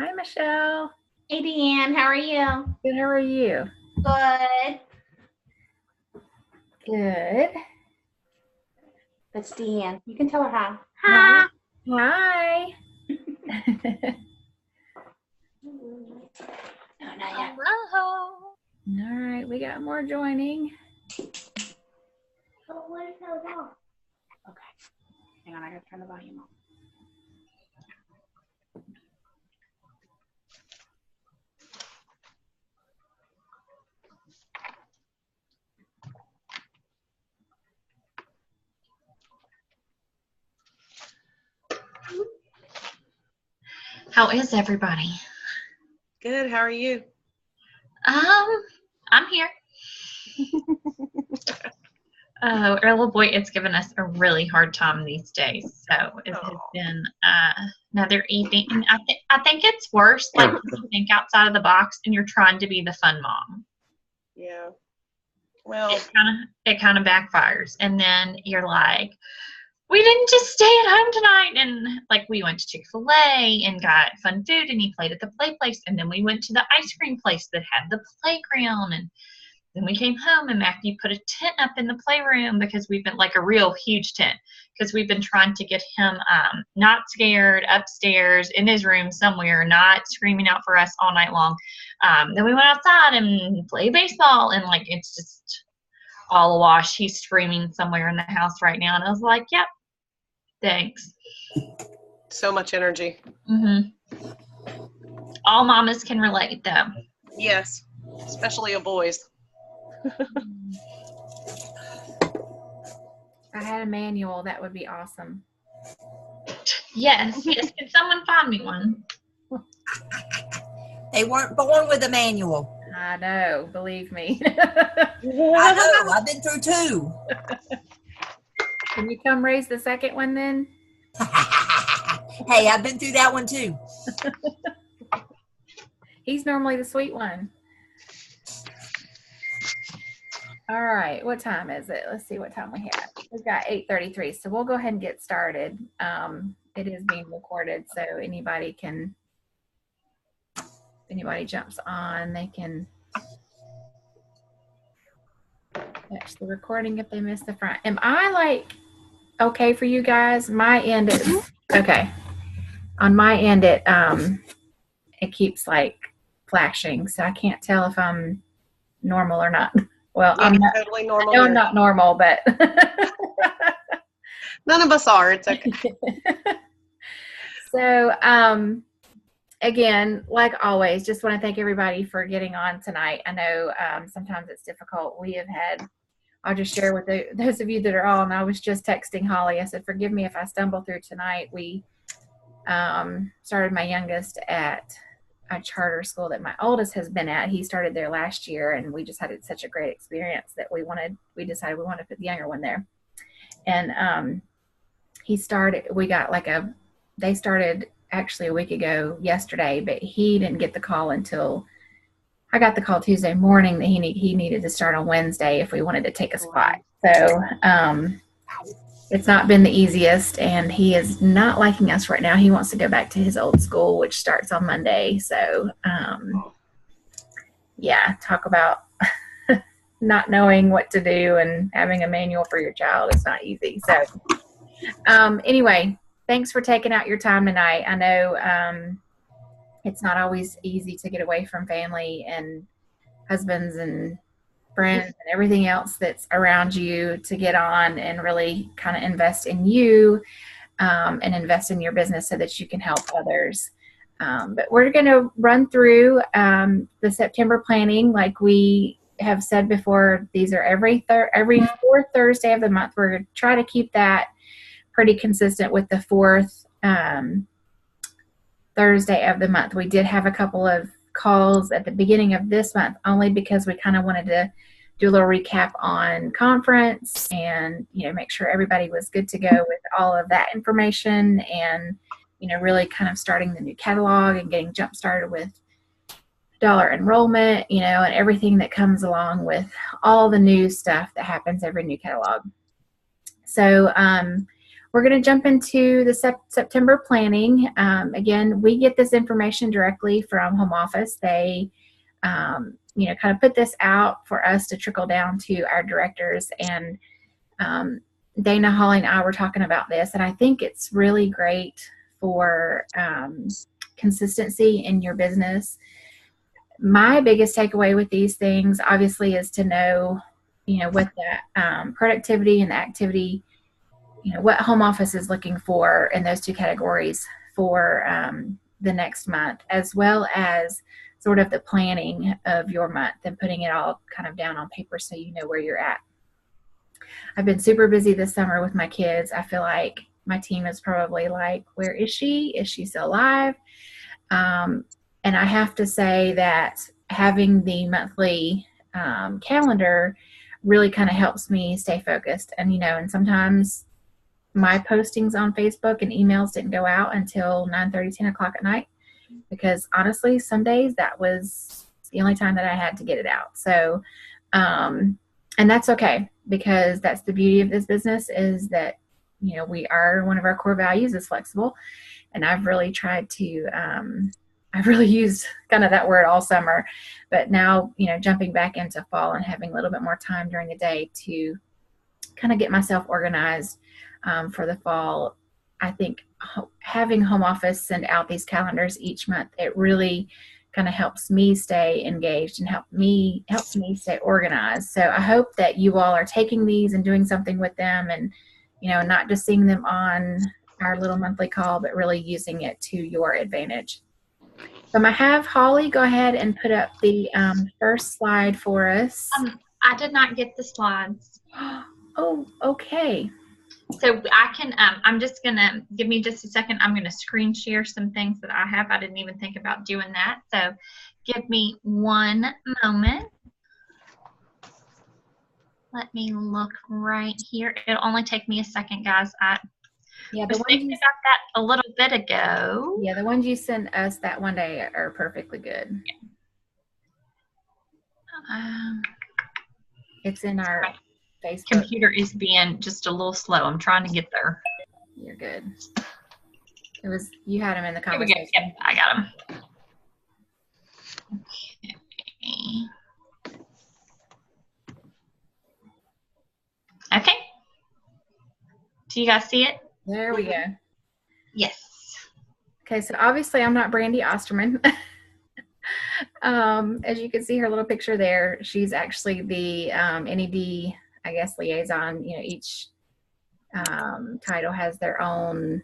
Hi, Michelle. Hey, Deanne, how are you? Good. How are you? Good. Good. That's Deanne. You can tell her hi. Hi. Hi. Hi. No, not yet. Hello. All right, we got more joining. Oh, what is that off? Okay. Hang on, I gotta turn the volume on. How is everybody? Good. How are you? I'm here. Oh, our little boy is giving us a really hard time these days. So it has been another evening. And I think it's worse, like when you think outside of the box and you're trying to be the fun mom. Yeah. Well, it kind of backfires. And then you're like, we didn't just stay at home tonight. And like we went to Chick-fil-A and got fun food and he played at the play place. And then we went to the ice cream place that had the playground. And then we came home and Matthew put a tent up in the playroom because we've been like a real huge tent because we've been trying to get him not scared upstairs in his room somewhere, not screaming out for us all night long. Then we went outside and played baseball and like it's just all awash. He's screaming somewhere in the house right now. And I was like, yep, thanks. so much energy. Mm-hmm. All mamas can relate though. Yes, especially a boys. If I had a manual, that would be awesome. Yes. Can someone find me one? They weren't born with a manual. I know, believe me. I know. I've been through two. Can you come raise the second one then? Hey, I've been through that one too. He's normally the sweet one. All right, what time is it? Let's see what time we have. We've got 8:33, so we'll go ahead and get started. It is being recorded, so anybody jumps on, they can catch the recording if they miss the front. Am I like okay for you guys? My end is okay. On my end, it keeps like flashing, so I can't tell if I'm normal or not. Well, Yeah, I'm not totally normal. I know I'm not normal, but none of us are. It's okay. So, again, like always, just want to thank everybody for getting on tonight. I know sometimes it's difficult. We have had, I'll just share with those of you that are on. I was just texting Holly. I said, forgive me if I stumble through tonight. We started my youngest at a charter school that my oldest has been at. He started there last year, and we just had such a great experience that we decided we wanted to put the younger one there. And they started actually a week ago yesterday, but he didn't get the call until I got the call Tuesday morning that he needed to start on Wednesday if we wanted to take a spot. So it's not been the easiest, and he is not liking us right now. He wants to go back to his old school, which starts on Monday. So yeah, talk about not knowing what to do and having a manual for your child is not easy. So anyway, thanks for taking out your time tonight. I know it's not always easy to get away from family and husbands and friends and everything else that's around you to get on and really kind of invest in you and invest in your business so that you can help others. But we're going to run through the September planning like we have said before. These are every fourth Thursday of the month. We're going to try to keep that pretty consistent with the fourth Thursday of the month. We did have a couple of calls at the beginning of this month only because we kind of wanted to do a little recap on conference and make sure everybody was good to go with all of that information and really kind of starting the new catalog and getting jump started with dollar enrollment and everything that comes along with all the new stuff that happens every new catalog. So we're going to jump into the September planning. Again, we get this information directly from home office. They, kind of put this out for us to trickle down to our directors. And Dana, Holly, and I were talking about this, and I think it's really great for consistency in your business. My biggest takeaway with these things, obviously, is to know, what the productivity and the activity, what home office is looking for in those two categories for the next month, as well as sort of the planning of your month and putting it all kind of down on paper so you know where you're at. I've been super busy this summer with my kids. I feel like my team is probably like, where is she? Is she still alive? And I have to say that having the monthly calendar really kind of helps me stay focused. And, and sometimes my postings on Facebook and emails didn't go out until 9:30, 10 o'clock at night, because honestly, some days that was the only time that I had to get it out. So, and that's okay, because that's the beauty of this business, is that, we are, one of our core values is flexible. And I've really tried to, I've really used kind of that word all summer, but now, jumping back into fall and having a little bit more time during the day to kind of get myself organized for the fall. I think having home office send out these calendars each month, it really kind of helps me stay engaged and helps me stay organized. So I hope that you all are taking these and doing something with them, and, not just seeing them on our little monthly call, but really using it to your advantage. So I'm going to have Holly go ahead and put up the first slide for us. I did not get the slides. Oh, okay. So I can, I'm just going to, give me just a second. I'm going to screen share some things that I have. I didn't even think about doing that. So give me one moment. Let me look right here. It'll only take me a second, guys. I was thinking about that a little bit ago. Yeah, the ones you sent us that one day are perfectly good. It's in our Facebook. Computer is being just a little slow. I'm trying to get there. You're good. You had them in the Here we go. conversation. Yep, I got them. Okay. Okay. Do you guys see it? There we go. Yes. Okay, so obviously I'm not Brandy Osterman. As you can see her little picture there, she's actually the NED, I guess, liaison. Each title has their own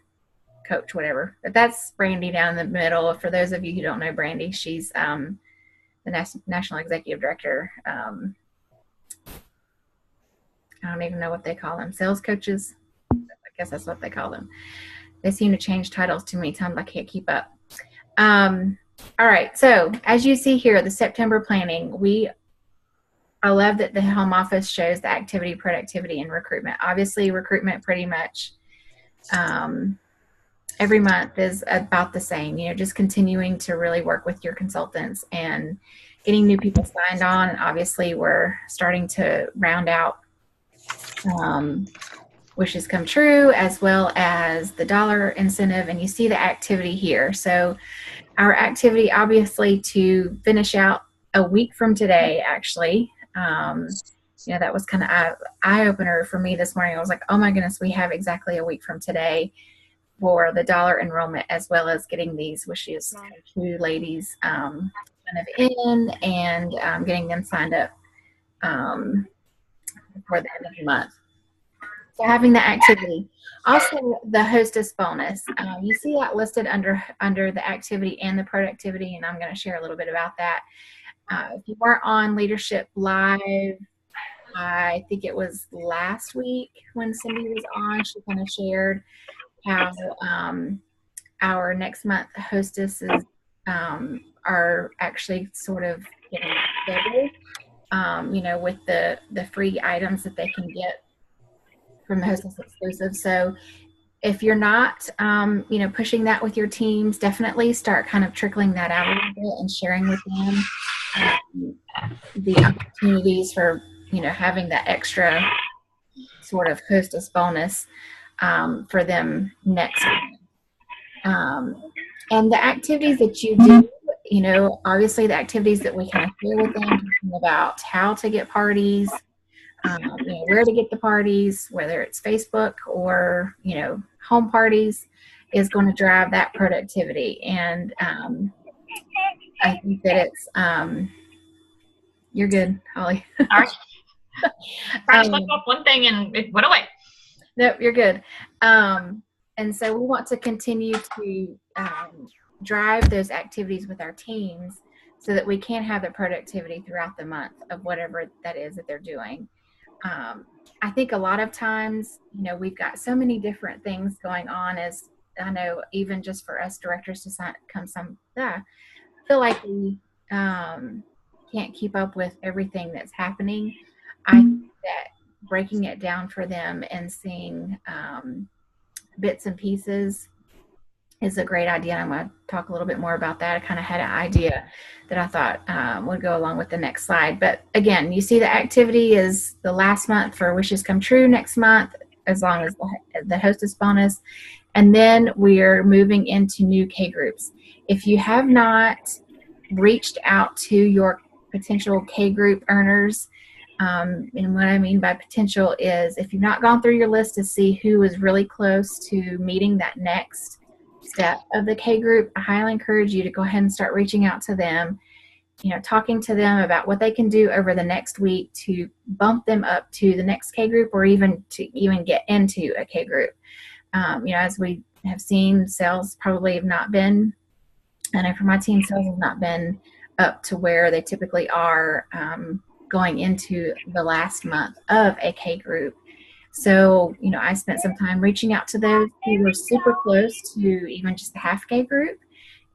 coach, whatever. But that's Brandy down in the middle. For those of you who don't know Brandy, she's the National Executive Director. I don't even know what they call them. Sales coaches? I guess that's what they call them. They seem to change titles too many times. I can't keep up. All right. So as you see here, the September planning, I love that the home office shows the activity, productivity, and recruitment. Obviously, recruitment pretty much every month is about the same. Just continuing to really work with your consultants and getting new people signed on. And obviously, we're starting to round out wishes come true, as well as the dollar incentive. And you see the activity here. So our activity, obviously, to finish out a week from today, actually. That was kind of an eye-opener for me this morning. I was like, oh my goodness, we have exactly a week from today for the dollar enrollment, as well as getting these wishes to ladies kind of in and getting them signed up before the end of the month. So having the activity. Also, the hostess bonus. You see that listed under the activity and the productivity, and I'm going to share a little bit about that. If you weren't on Leadership Live, I think it was last week when Cindy was on, she kind of shared how our next month hostesses are actually sort of getting scheduled, with the free items that they can get from the Hostess Exclusive. So if you're not, pushing that with your teams, definitely start kind of trickling that out a little bit and sharing with them the opportunities for, having that extra sort of hostess bonus. for them next week. And the activities that you do, you know, obviously the activities that we kind of share with them, talking about how to get parties, you know, where to get the parties, whether it's Facebook or, you know, home parties, is going to drive that productivity. And I think that it's, you're good, Holly. All right. Trying to slip off one thing and it went away. Nope, you're good. And so we want to continue to drive those activities with our teams so that we can have the productivity throughout the month of whatever that is that they're doing. I think a lot of times, you know, we've got so many different things going on, as I know, even just for us directors to I feel like we can't keep up with everything that's happening. I think that breaking it down for them and seeing bits and pieces is a great idea. And I'm going to talk a little bit more about that. I kind of had an idea that I thought would go along with the next slide. But again, you see the activity is the last month for Wishes Come True next month, as long as the hostess bonus. And then we're moving into new K groups. If you have not reached out to your potential K group earners, and what I mean by potential is if you've not gone through your list to see who is really close to meeting that next step of the K group, I highly encourage you to go ahead and start reaching out to them, you know, talking to them about what they can do over the next week to bump them up to the next K group, or even to get into a K group. You know, as we have seen, sales probably have not been, I know for my team, sales have not been up to where they typically are going into the last month of a K group. So, you know, I spent some time reaching out to those who were super close to even just the half K group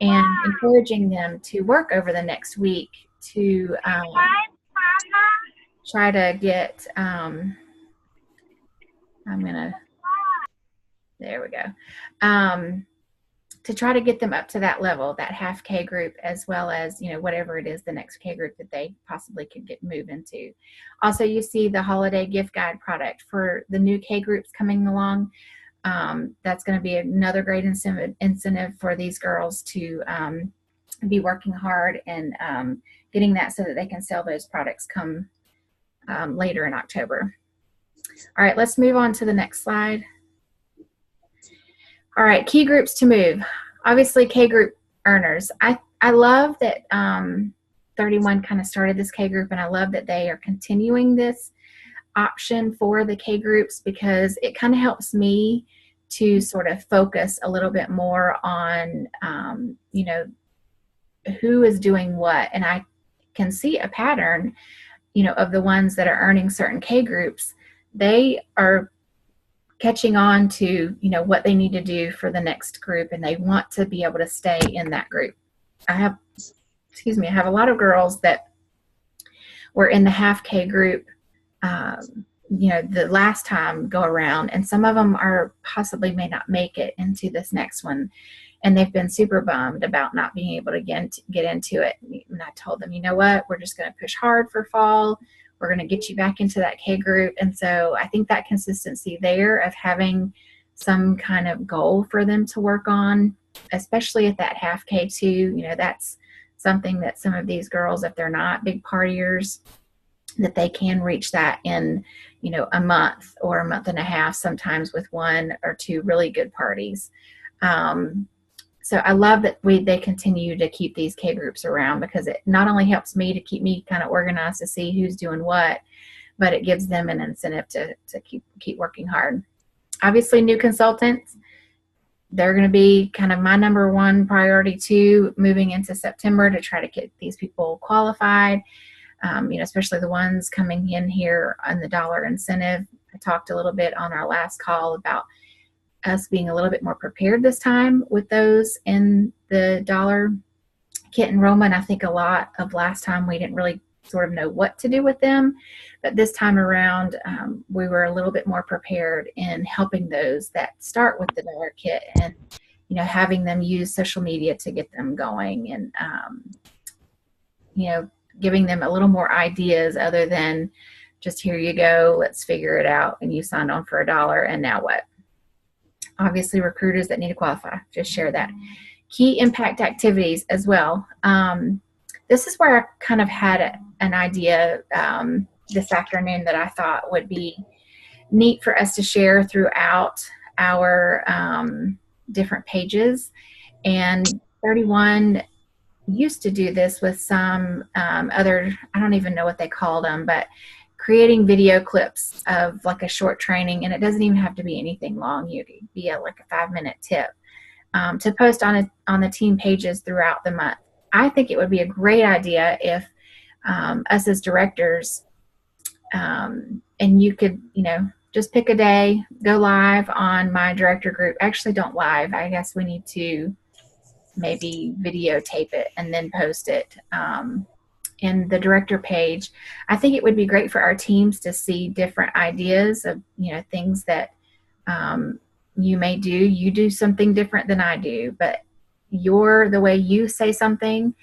and encouraging them to work over the next week to try to get, there we go. To try to get them up to that level, that half K group, as well as, you know, whatever it is the next K group that they possibly could move into. Also, you see the holiday gift guide product for the new K groups coming along. That's going to be another great incentive for these girls to be working hard and getting that so that they can sell those products come later in October. All right, let's move on to the next slide. All right, key groups to move. Obviously, K group earners. I love that 31 kind of started this K group, and I love that they are continuing this option for the K groups, because it kind of helps me to sort of focus a little bit more on, you know, who is doing what. And I can see a pattern, you know, of the ones that are earning certain K groups. They are catching on to, you know, what they need to do for the next group, and they want to be able to stay in that group. I have a lot of girls that were in the half K group, you know, the last time go around, and some of them are possibly may not make it into this next one, and they've been super bummed about not being able to get into it. And I told them, you know what, we're just going to push hard for fall. We're going to get you back into that K group. And so I think that consistency there of having some kind of goal for them to work on, especially at that half K too, you know, that's something that some of these girls, if they're not big partiers, that they can reach that in, you know, a month or a month and a half, sometimes with one or two really good parties. So I love that they continue to keep these K groups around, because it not only helps me to keep me kind of organized to see who's doing what, but it gives them an incentive to keep working hard. Obviously, new consultants, they're going to be kind of my number one priority too, moving into September, to try to get these people qualified, you know, especially the ones coming in here on the dollar incentive. I talked a little bit on our last call about us being a little bit more prepared this time with those in the dollar kit enrollment. I think a lot of last time we didn't really sort of know what to do with them, but this time around we were a little bit more prepared in helping those that start with the dollar kit, and, you know, having them use social media to get them going, and you know, giving them a little more ideas other than just, here you go, let's figure it out, and you signed on for $1 and now what. obviously recruiters that need to qualify. Just share that. Key impact activities as well. This is where I kind of had an idea this afternoon that I thought would be neat for us to share throughout our different pages. And 31 used to do this with some other, I don't even know what they called them, but creating video clips of like a short training, and it doesn't even have to be anything long. You could be like a 5-minute tip to post on the team pages throughout the month. I think it would be a great idea if us as directors, and you could, just pick a day, go live on my director group. Actually, don't live. I guess we need to maybe videotape it and then post it in the director page. I think it would be great for our teams to see different ideas of, things that you may do. You do something different than I do, but the way you say something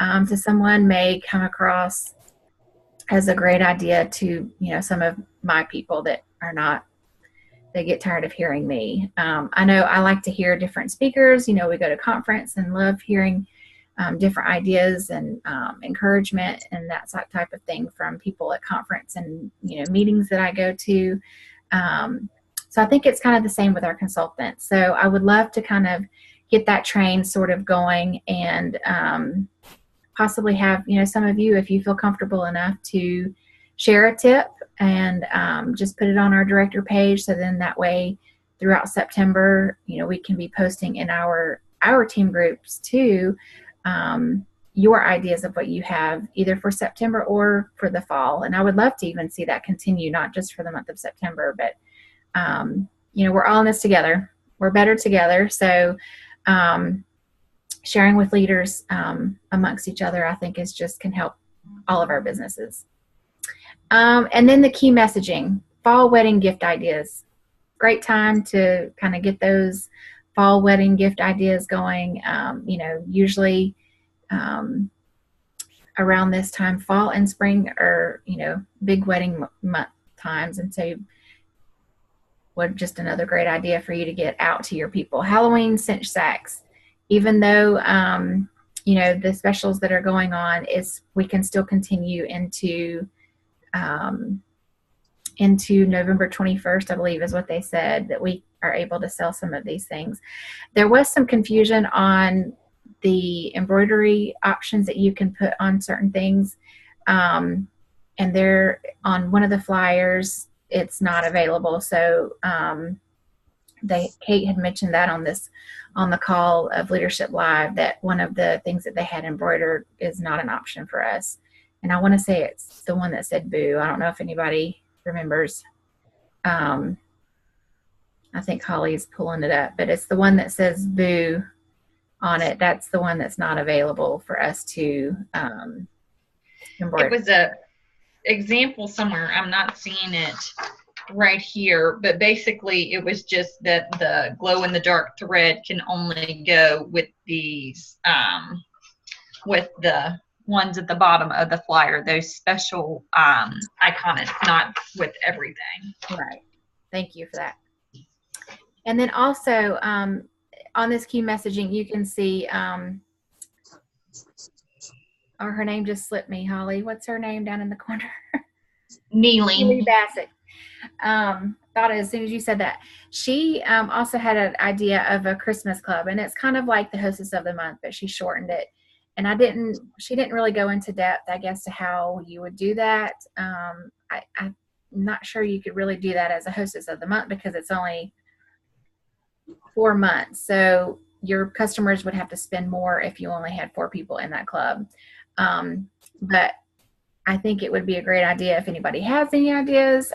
to someone may come across as a great idea to, some of my people that are not, they get tired of hearing me. I know I like to hear different speakers. We go to conference and love hearing different ideas and encouragement and that type of thing from people at conference and, meetings that I go to. So I think it's kind of the same with our consultants. So I would love to kind of get that train sort of going and possibly have, some of you, if you feel comfortable enough to share a tip and just put it on our director page. So then that way throughout September, we can be posting in our team groups too, your ideas of what you have either for September or for the fall. And I would love to even see that continue, not just for the month of September, but we're all in this together. We're better together. So sharing with leaders amongst each other, I think can help all of our businesses. And then the key messaging, fall wedding gift ideas. Great time to kind of get those fall wedding gift ideas going. Usually around this time, fall and spring are, big wedding month times. And so just another great idea for you to get out to your people. Halloween cinch sacks. Even though, the specials that are going on we can still continue into November 21st, I believe is what they said, that we are able to sell some of these things. There was some confusion on the embroidery options that you can put on certain things. And they're on one of the flyers, it's not available. So Kate had mentioned that on the call of Leadership Live, that one of the things that they had embroidered is not an option for us. And I want to say it's the one that said boo. I don't know if anybody remembers. I think Holly's pulling it up, but it's the one that says boo on it. That's the one that's not available for us to embroider. It was a example somewhere. I'm not seeing it right here, but basically it was just that the glow in the dark thread can only go with these with the ones at the bottom of the flyer, those special iconics, not with everything. Right. Thank you for that. And then also on this key messaging, you can see, her name just slipped me, Holly. What's her name down in the corner? Neely Bassett. Thought as soon as you said that. She also had an idea of a Christmas club, and it's kind of like the hostess of the month, but she shortened it. And she didn't really go into depth, I guess, to how you would do that. I'm not sure you could really do that as a hostess of the month because it's only 4 months. So your customers would have to spend more if you only had 4 people in that club. But I think it would be a great idea if anybody has any ideas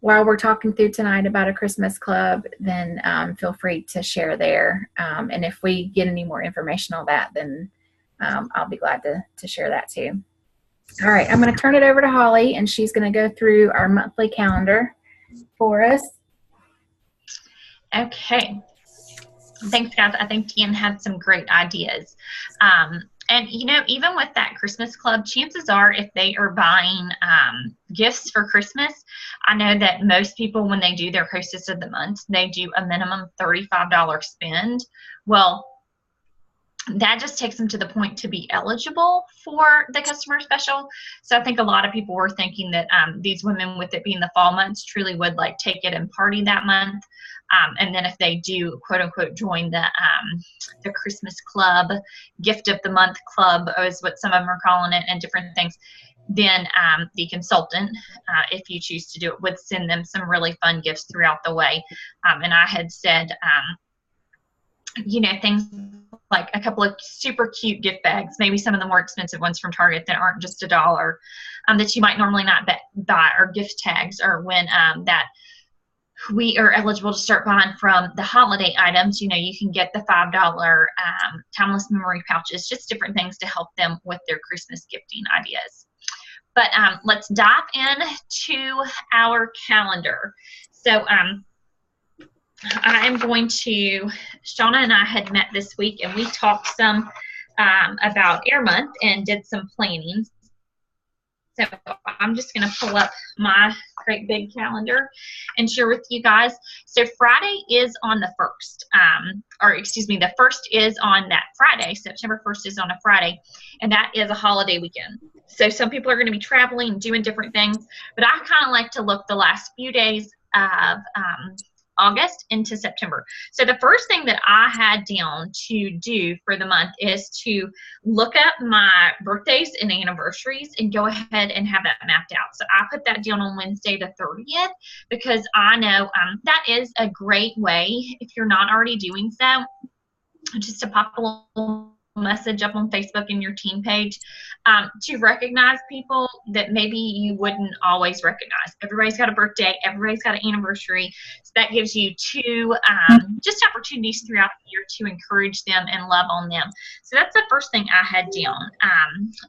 while we're talking through tonight about a Christmas club, then feel free to share there. And if we get any more information on that, then I'll be glad to share that too. All right, I'm going to turn it over to Holly, and she's going to go through our monthly calendar for us. Okay. Thanks, guys. I think Tian had some great ideas. And even with that Christmas club, chances are if they are buying gifts for Christmas, I know that most people, when they do their hostess of the month, they do a minimum $35 spend. Well, that just takes them to the point to be eligible for the customer special. So I think a lot of people were thinking that these women, with it being the fall months, truly would like take it and party that month. And then if they do, quote unquote, join the Christmas club, gift of the month club is what some of them are calling it, and different things, then the consultant, if you choose to do it, would send them some really fun gifts throughout the way. And I had said, things like a couple of super cute gift bags, maybe some of the more expensive ones from Target that aren't just $1, that you might normally not buy, or gift tags, or when that we are eligible to start buying from the holiday items. You can get the $5 timeless memory pouches, just different things to help them with their Christmas gifting ideas. But let's dive into our calendar. So I am going to, Shauna and I had met this week, and we talked some about Air Month and did some planning. So I'm just going to pull up my great big calendar and share with you guys. So Friday is on the 1st, the 1st is on that Friday. September 1st is on a Friday, and that is a holiday weekend. So some people are going to be traveling, doing different things, but I kind of like to look the last few days of August into September. So the first thing that I had down to do for the month is to look up my birthdays and anniversaries and go ahead and have that mapped out. So I put that down on Wednesday the 30th, because I know that is a great way, if you're not already doing so, just to pop a little message up on Facebook in your team page, to recognize people that maybe you wouldn't always recognize. Everybody's got a birthday, everybody's got an anniversary, so that gives you two just opportunities throughout the year to encourage them and love on them. So that's the first thing I had down.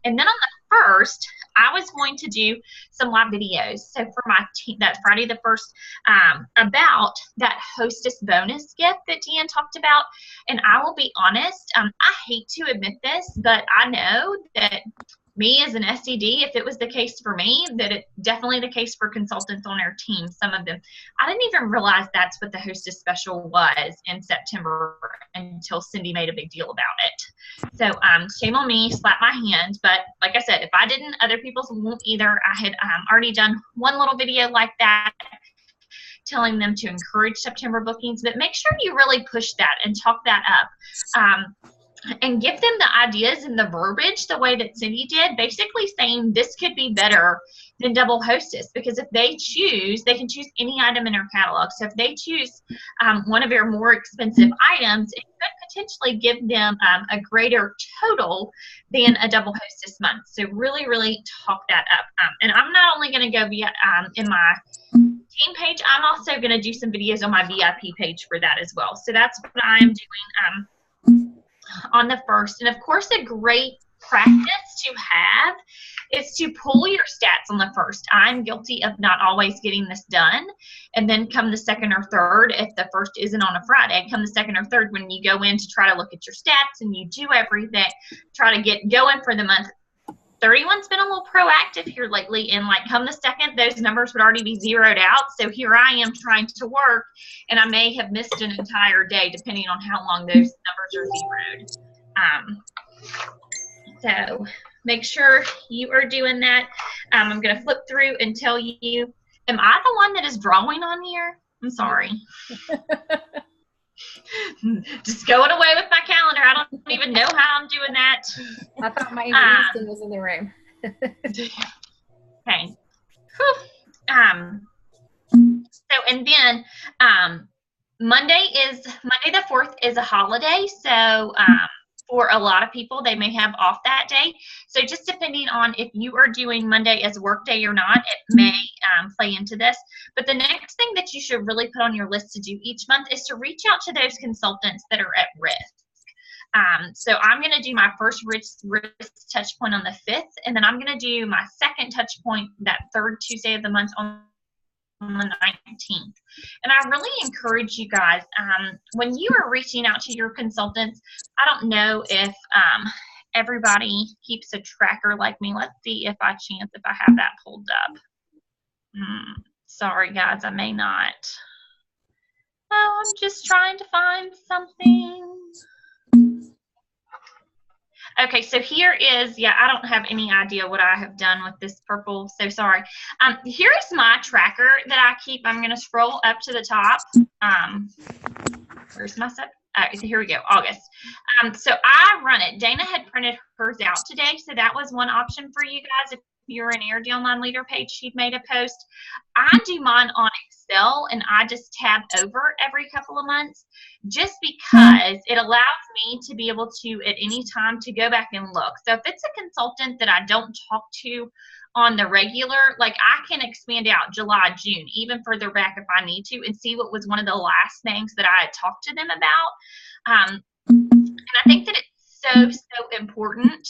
And then on the 1st, I was going to do some live videos. So for my team, that Friday the 1st, about that hostess bonus gift that Deanne talked about. And I will be honest, I hate to admit this, but I know that me as an SED, if it was the case for me, that it's definitely the case for consultants on our team, some of them. I didn't even realize that's what the hostess special was in September until Cindy made a big deal about it. So shame on me, slap my hand. But like I said, if I didn't, other people won't either. I had already done one little video like that, telling them to encourage September bookings, but make sure you really push that and talk that up. And give them the ideas and the verbiage the way that Cindy did, basically saying this could be better than double hostess, because if they choose, they can choose any item in our catalog. So if they choose one of our more expensive items, it could potentially give them a greater total than a double hostess month. So really, really talk that up. And I'm not only going to go via in my team page, I'm also going to do some videos on my VIP page for that as well. So that's what I'm doing on the 1st. And of course, a great practice to have is to pull your stats on the 1st. I'm guilty of not always getting this done. And then come the 2nd or 3rd, if the 1st isn't on a Friday, come the 2nd or 3rd, when you go in to try to look at your stats and you do everything, try to get going for the month. 31's been a little proactive here lately, and like come the 2nd, those numbers would already be zeroed out. So here I am trying to work, and I may have missed an entire day depending on how long those numbers are zeroed. So make sure you are doing that. I'm going to flip through and tell you, am I the one that is drawing on here? I'm sorry. Just going away with my calendar. I don't even know how I'm doing that. I thought my Houston was in the room. Okay. So, and then Monday the 4th is a holiday. So for a lot of people, they may have off that day. So just depending on if you are doing Monday as a work day or not, it may play into this. But the next thing that you should really put on your list to do each month is to reach out to those consultants that are at risk. So I'm going to do my first risk touch point on the 5th, and then I'm going to do my second touch point that 3rd Tuesday of the month on the 19th. And I really encourage you guys, when you are reaching out to your consultants, I don't know if everybody keeps a tracker like me. Let's see if I have that pulled up. Sorry, guys, I may not. Oh, I'm just trying to find something. Okay, so here is, yeah, I don't have any idea what I have done with this purple, so sorry. Here is my tracker that I keep. I'm going to scroll up to the top. Where's my set? Here we go, August. So I run it. Dana had printed hers out today, so that was one option for you guys. If you're an AirD Online Leader page, she'd made a post. I do mine on Excel, and I just tab over every couple of months just because it allows me to be able to, at any time, to go back and look. So if it's a consultant that I don't talk to on the regular, like I can expand out July, June, even further back if I need to, and see what was one of the last things that I had talked to them about. And I think that it's so important.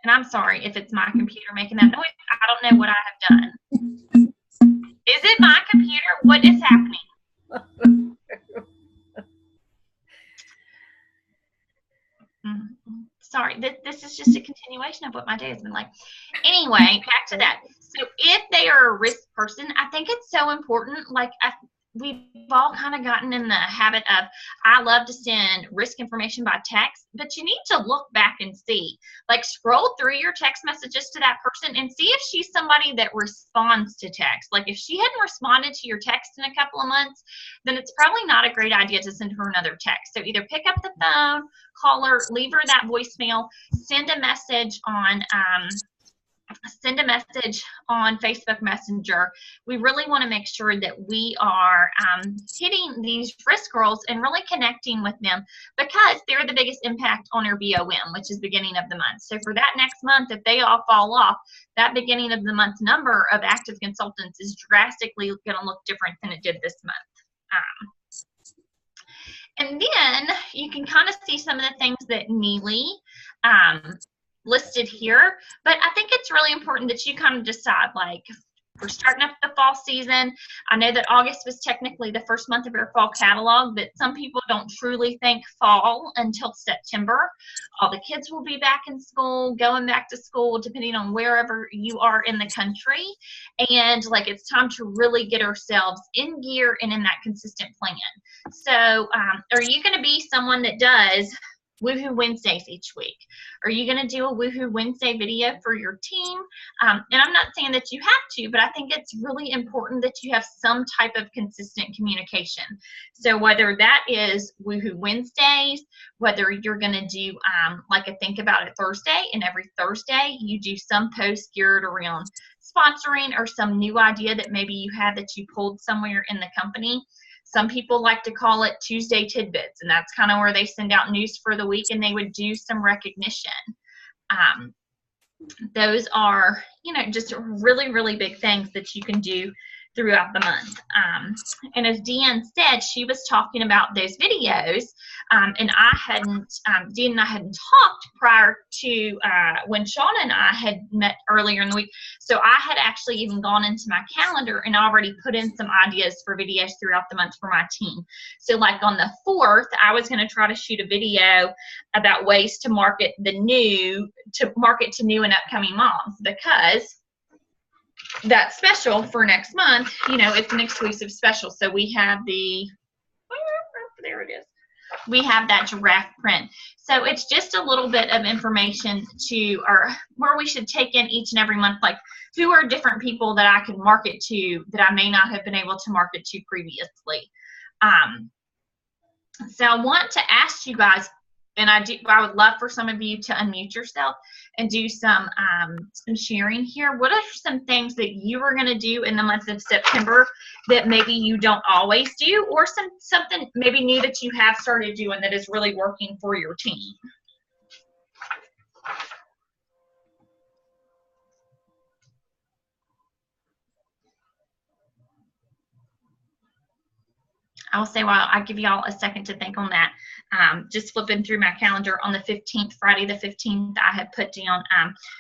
And I'm sorry if it's my computer making that noise. I don't know what I have done. Is it my computer? What is happening? Sorry, this is just a continuation of what my day has been like. Anyway, back to that. So if they are a risk person, I think it's so important. Like we've all kind of gotten in the habit of, I love to send risk information by text, but you need to look back and see, like scroll through your text messages to that person and see if she's somebody that responds to text. Like if she hadn't responded to your text in a couple of months, then it's probably not a great idea to send her another text. So either pick up the phone, call her, leave her that voicemail, send a message on Facebook Messenger. We really want to make sure that we are hitting these risk girls and really connecting with them, because they're the biggest impact on our BOM, which is beginning of the month. So for that next month, if they all fall off, that beginning of the month number of active consultants is drastically going to look different than it did this month. And then you can kind of see some of the things that Neely listed here, but I think it's really important that you kind of decide, like, we're starting up the fall season. I know that August was technically the first month of your fall catalog, but some people don't truly think fall until September. All the kids will be back in school, going back to school, depending on wherever you are in the country. And like, it's time to really get ourselves in gear and in that consistent plan. So are you going to be someone that does Woohoo Wednesdays each week? Are you going to do a Woohoo Wednesday video for your team? And I'm not saying that you have to, but I think it's really important that you have some type of consistent communication. So whether that is Woohoo Wednesdays, whether you're going to do like a Think About It Thursday, and every Thursday you do some post geared around sponsoring or some new idea that maybe you have that you pulled somewhere in the company. Some people like to call it Tuesday Tidbits, and that's kind of where they send out news for the week and they would do some recognition. Those are, you know, just really, really big things that you can do throughout the month. And as Deanne said, she was talking about those videos, and I hadn't, Deanne and I hadn't talked prior to when Shauna and I had met earlier in the week. So I had actually even gone into my calendar and already put in some ideas for videos throughout the month for my team. So like on the 4th, I was going to try to shoot a video about ways to market to new and upcoming moms, because that special for next month, you know, it's an exclusive special. So we have there it is. We have that giraffe print. So it's just a little bit of information where we should take in each and every month, like who are different people that I can market to that I may not have been able to market to previously. So I want to ask you guys, and I would love for some of you to unmute yourself and do some sharing here. What are some things that you are going to do in the month of September that maybe you don't always do, or something maybe new that you have started doing that is really working for your team? I will say, while I give y'all a second to think on that, just flipping through my calendar on the 15th, Friday the 15th, I have put down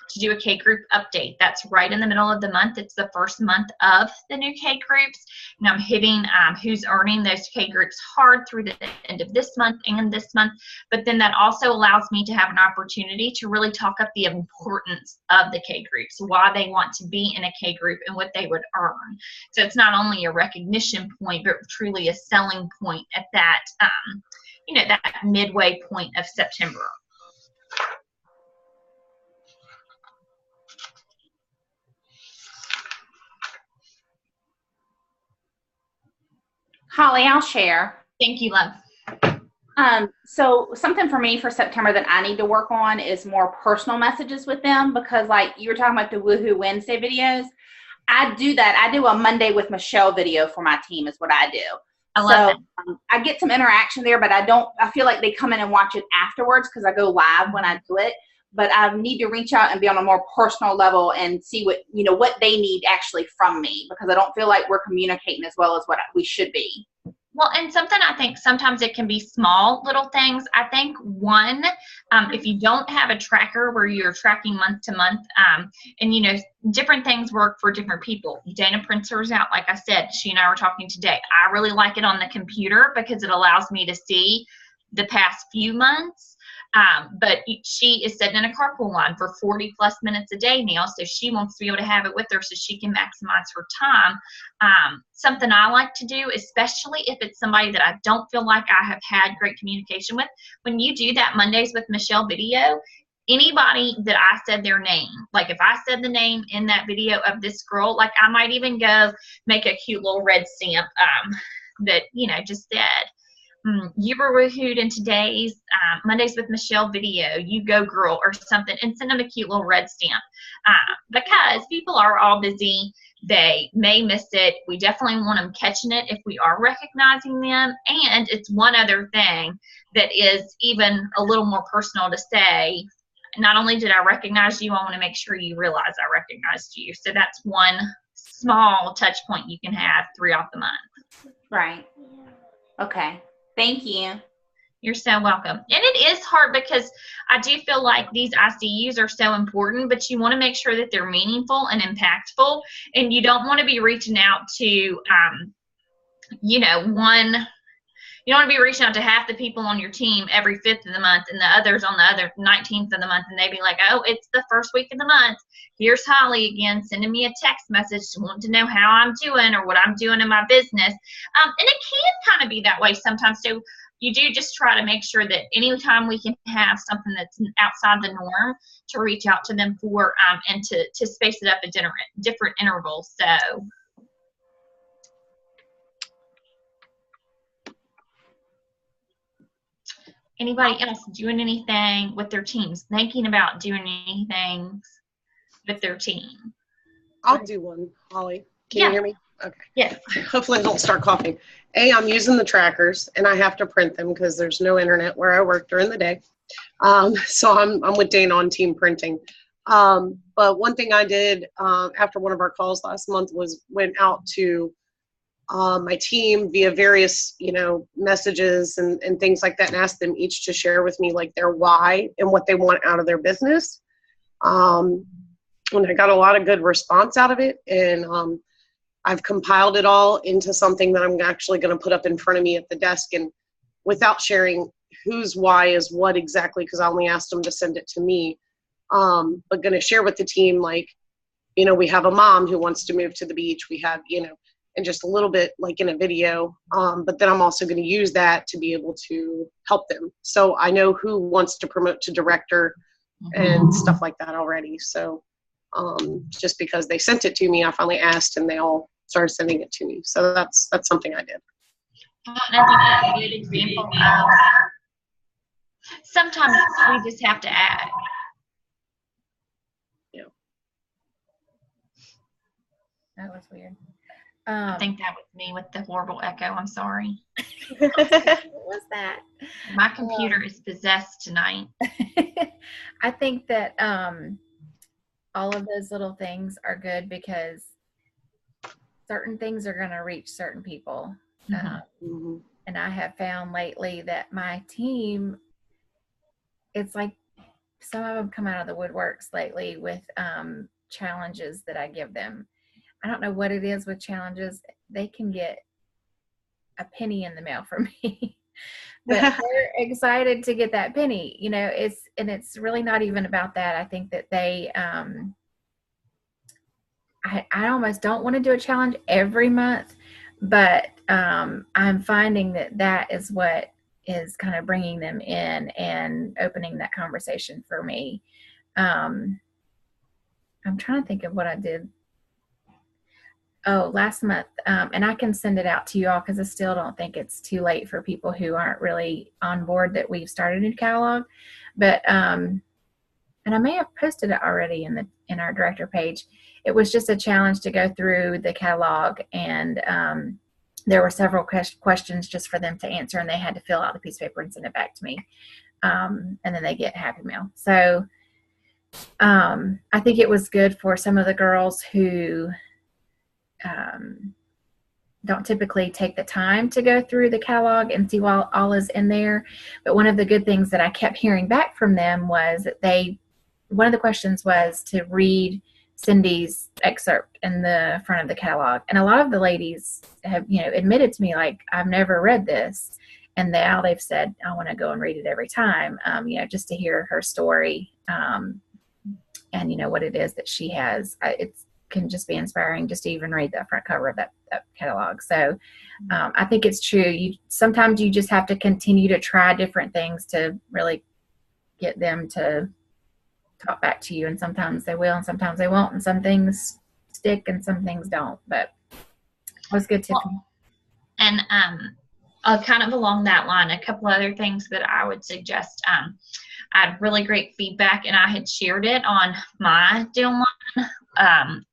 to do a K group update. That's right in the middle of the month. It's the first month of the new K groups. And I'm hitting who's earning those K groups hard through the end of this month and this month. But then that also allows me to have an opportunity to really talk up the importance of the K groups, why they want to be in a K group and what they would earn. So it's not only a recognition point, but truly a selling point at that, that midway point of September. Holly, I'll share. Thank you, love. So something for me for September that I need to work on is more personal messages with them, because like you were talking about the Woohoo Wednesday videos. I do that. I do a Monday with Michelle video for my team is what I do. I love it. I get some interaction there, but I feel like they come in and watch it afterwards because I go live when I do it. But I need to reach out and be on a more personal level and see what they need actually from me, because I don't feel like we're communicating as well as what we should be. Well, and something I think sometimes it can be small little things. I think one, if you don't have a tracker where you're tracking month to month, and different things work for different people. Dana prints hers out, like I said, she and I were talking today. I really like it on the computer because it allows me to see the past few months. But she is sitting in a carpool line for 40 plus minutes a day now, so she wants to be able to have it with her so she can maximize her time. Something I like to do, especially if it's somebody that I don't feel like I have had great communication with, when you do that Mondays with Michelle video, anybody that I said their name, like if I said the name in that video of this girl, like I might even go make a cute little red stamp that, just said, you were woohooed in today's Mondays with Michelle video, you go girl, or something, and send them a cute little red stamp. Because people are all busy, they may miss it. We definitely want them catching it if we are recognizing them. And it's one other thing that is even a little more personal to say. Not only did I recognize you, I want to make sure you realize I recognized you. So that's one small touch point you can have throughout the month. Right. Okay. Thank you. You're so welcome. And it is hard because I do feel like these ICUs are so important, but you want to make sure that they're meaningful and impactful. And you don't want to be reaching out to, you don't want to be reaching out to half the people on your team every 5th of the month and the others on the other 19th of the month. And they'd be like, oh, it's the first week of the month. Here's Holly again, sending me a text message to want to know how I'm doing or what I'm doing in my business. And it can kind of be that way sometimes too. You do just try to make sure that anytime we can have something that's outside the norm to reach out to them for and to space it up at different intervals. So. Anybody else doing anything with their teams? Thinking about doing anything with their team? I'll do one, Holly. Can you hear me? Okay. Yes. Hopefully I don't start coughing. I'm using the trackers, and I have to print them because there's no internet where I work during the day. So I'm with Dana on team printing. But one thing I did after one of our calls last month was went out to my team via various, messages and things like that, and asked them each to share with me like their why and what they want out of their business. And I got a lot of good response out of it. And I've compiled it all into something that I'm actually going to put up in front of me at the desk, and without sharing whose why is what exactly, because I only asked them to send it to me, but going to share with the team, like, we have a mom who wants to move to the beach. We have, and just a little bit like in a video, but then I'm also going to use that to be able to help them. So I know who wants to promote to director and stuff like that already. So just because they sent it to me, I finally asked, and they all started sending it to me. So that's something I did. And I think that's a good example of sometimes we just have to add. Yeah. That was weird. I think that was me with the horrible echo. I'm sorry. What was that? My computer is possessed tonight. I think that all of those little things are good because certain things are going to reach certain people. Mhm. And I have found lately that my team, it's like some of them come out of the woodworks lately with challenges that I give them. I don't know what it is with challenges. They can get a penny in the mail from me. But they're excited to get that penny. You know, it's really not even about that. I think that they I almost don't want to do a challenge every month, but I'm finding that is what is kind of bringing them in and opening that conversation for me. I'm trying to think of what I did. Oh, last month, and I can send it out to you all because I still don't think it's too late for people who aren't really on board that we've started a new catalog. But and I may have posted it already in our director page. It was just a challenge to go through the catalog, and there were several questions just for them to answer, and they had to fill out the piece of paper and send it back to me, and then they get Happy Mail. So I think it was good for some of the girls who don't typically take the time to go through the catalog and see what all is in there. But one of the good things that I kept hearing back from them was that one of the questions was to read Cindy's excerpt in the front of the catalog. And a lot of the ladies have, admitted to me, like, I've never read this. And now they've said, I want to go and read it every time, just to hear her story and, what it is that she has. It can just be inspiring just to even read the front cover of that catalog. So I think it's true. Sometimes you just have to continue to try different things to really get them to talk back to you, and sometimes they will and sometimes they won't, and some things stick and some things don't. But it was good, Tiffany. And kind of along that line, a couple other things that I would suggest. I had really great feedback, and I had shared it on my Dealline,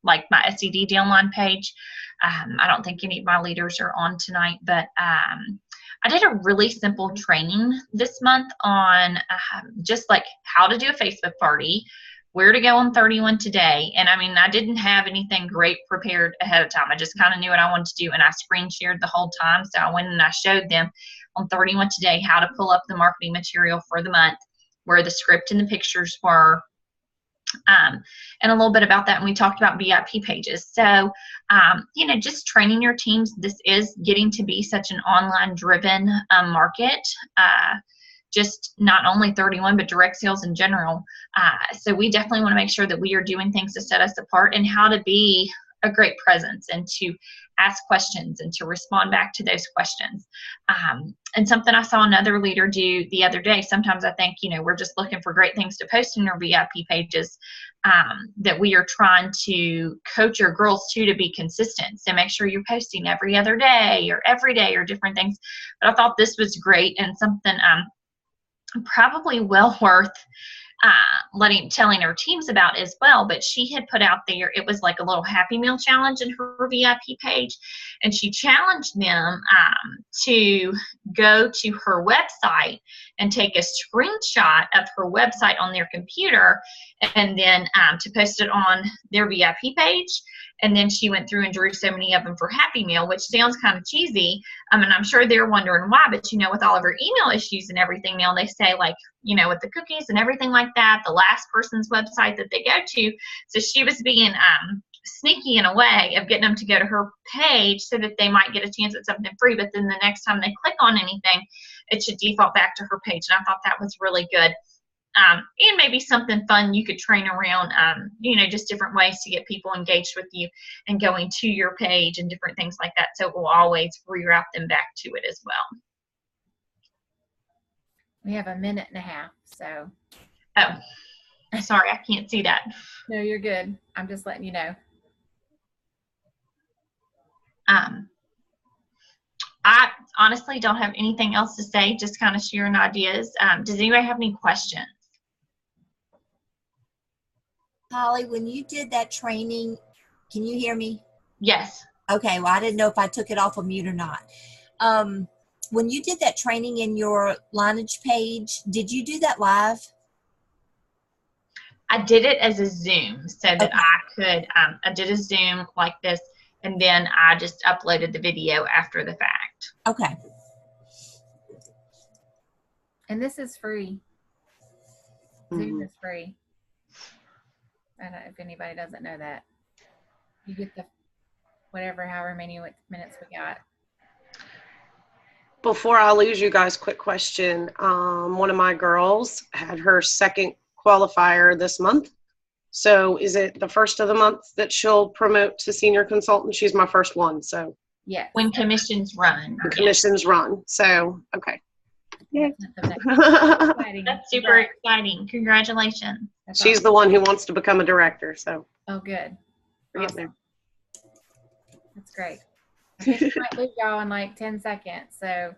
like my SED Dealline page. I don't think any of my leaders are on tonight, but I did a really simple training this month on just like how to do a Facebook party, where to go on 31 Today. And I mean, I didn't have anything great prepared ahead of time. I just kind of knew what I wanted to do, and I screen shared the whole time. So I went and I showed them on 31 Today how to pull up the marketing material for the month, where the script and the pictures were, and a little bit about that. And we talked about VIP pages. So, just training your teams. This is getting to be such an online driven market. Just not only 31, but direct sales in general. So we definitely want to make sure that we are doing things to set us apart, and how to be a great presence, and to ask questions and to respond back to those questions. And something I saw another leader do the other day, sometimes I think, we're just looking for great things to post in our VIP pages, that we are trying to coach your girls to be consistent. So make sure you're posting every other day or every day or different things. But I thought this was great, and something probably well worth telling her teams about as well. But she had put out there, it was like a little Happy Meal challenge in her VIP page, and she challenged them to go to her website and take a screenshot of her website on their computer, and then to post it on their VIP page. And then she went through and drew so many of them for Happy Meal, which sounds kind of cheesy. And I'm sure they're wondering why, but with all of her email issues and everything now, they say, like, with the cookies and everything like that, the last person's website that they go to. So she was being sneaky in a way of getting them to go to her page so that they might get a chance at something free. But then the next time they click on anything, it should default back to her page. And I thought that was really good. And maybe something fun you could train around, just different ways to get people engaged with you and going to your page and different things like that. So it will always reroute them back to it as well. We have 1.5 minutes, so. Oh, sorry, I can't see that. No, you're good. I'm just letting you know. I honestly don't have anything else to say, just kind of sharing ideas. Does anybody have any questions? Holly, when you did that training, can you hear me? Yes. Okay, well, I didn't know if I took it off of mute or not. When you did that training in your Lineage page, did you do that live? I did it as a Zoom so that I could, I did a Zoom like this, and then I just uploaded the video after the fact. Okay. And this is free. Zoom Mhm. is free. I don't know if anybody doesn't know that. You get the whatever, however many minutes we got. Before I lose you guys, quick question. One of my girls had her second qualifier this month. So is it the first of the month that she'll promote to senior consultant? She's my first one. So Yes. When commissions run. the commissions run. So, okay. Yeah. That's super exciting. Congratulations. She's the one who wants to become a director. So Oh, good. we're getting Awesome. That's great. I think we might lose y'all in like 10 seconds. So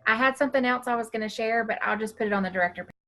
I had something else I was going to share, but I'll just put it on the director